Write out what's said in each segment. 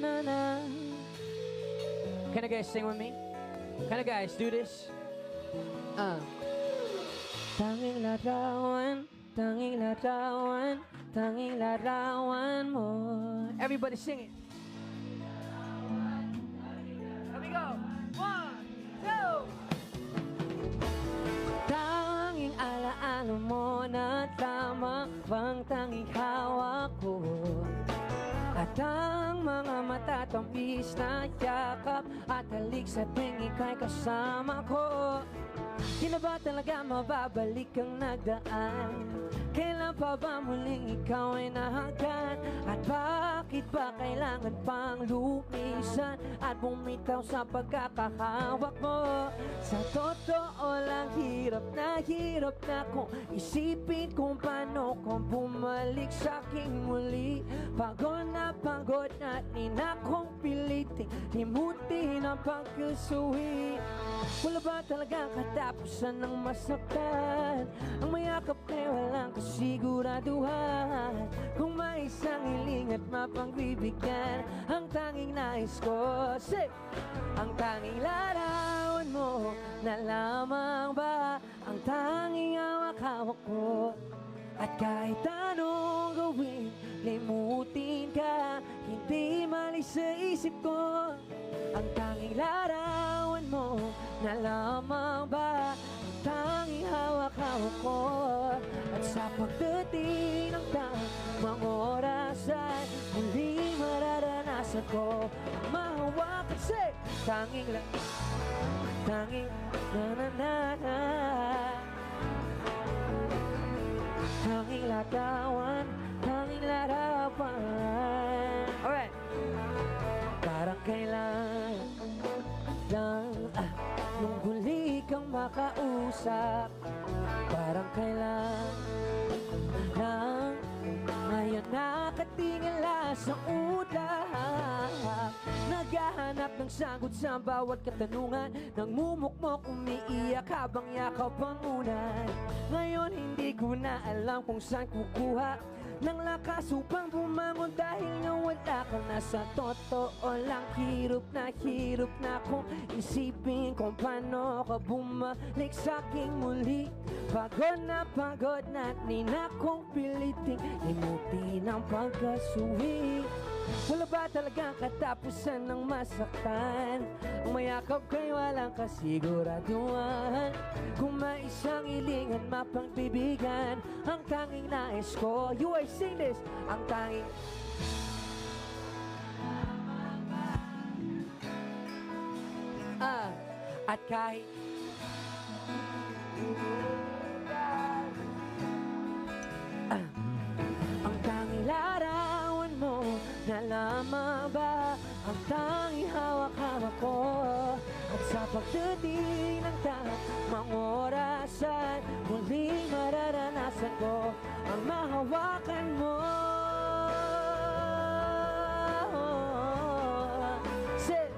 na na. Can you guys sing with me? Can you guys do this? Tanging larawan, tanging larawan, tanging larawan mo. Everybody sing it. Here we go. 1, 2. Tanging alaala mo na tama bang tanging hawak ko. At ang mga matatamis na yakap at halik sa tuwing ika'y kasama ko. Di na ba talaga mababalik ang nagdaan? Kailan pa ba muling ikaw ay nahagkan? At bakit ba kailangan pang lumisan at bumitaw sa pagkakahawak mo? Sa totoo lang hirap na kung isipin kung paano kung bumalik sa'king muli. Pagod na di na kong piliting limutin ang pagkasuhi. Wala ba talagang katapusan ng masaktan? Ang mayakap kay walang kasiguraduhan. Kung may isang hiling at mapagbibigyan, ang tanging nais ko, say, ang tanging larawan mo na lamang ba ang tanging hawak-hawak ko. At kahit anong gawin, limutin ka, hindi malis sa isip ko. Ang tanging larawan mo na lamang ba ang tanging hawak-hawak ko. At sa pagdating ng tamang oras ay muling mararanasan ko ang mahawakan sa tanging na-na-na-na, tanging larawan, tanging larawan. Alright. Parang kailan lang nung huli kang makausap. Parang kailan lang ngayon nakatingala sa ulap. Naghahanap ng sagot sa bawat katanungan, nang mumukmok umiiyak habang yakap ang unan. Ngayon hindi ko na alam kung saan kukuha ng lakas upang bumangon dahil nga wala ka na. Sa totoo lang hirap na kung isipin kung paano ka bumalik sa'king muli. Pagod na di na kong piliting limutin ang pagkasuhi. Wala ba talagang katapusan ng masaktan? Ang mayakap kay walang kasiguraduhan. Kung may isang hilingan mapangbibigan, ang tanging nais ko, you are sing this, ang tanging at kahit ang tanging larawan mo na lamang ba ang tanging hawak-hawak ko. At sa pagdating ng tamang oras ay muling mararanasan ko ang mahawakan mo. Say,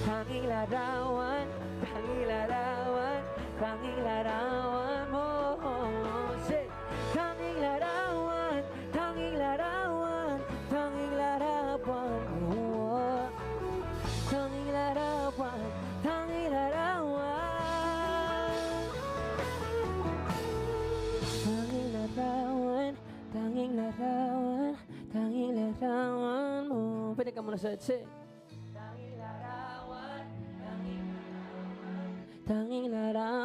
tanging larawan, tanging larawan, tanging larawan mo. Say, tanging larawan, tanging larawan, tanging larawan mo. Tanging larawan, tanging larawan, tanging larawan, tanging larawan, tanging larawan mo. Pwede ka muna sa etsi. Tanging larawan, tanging larawan, tanging larawan.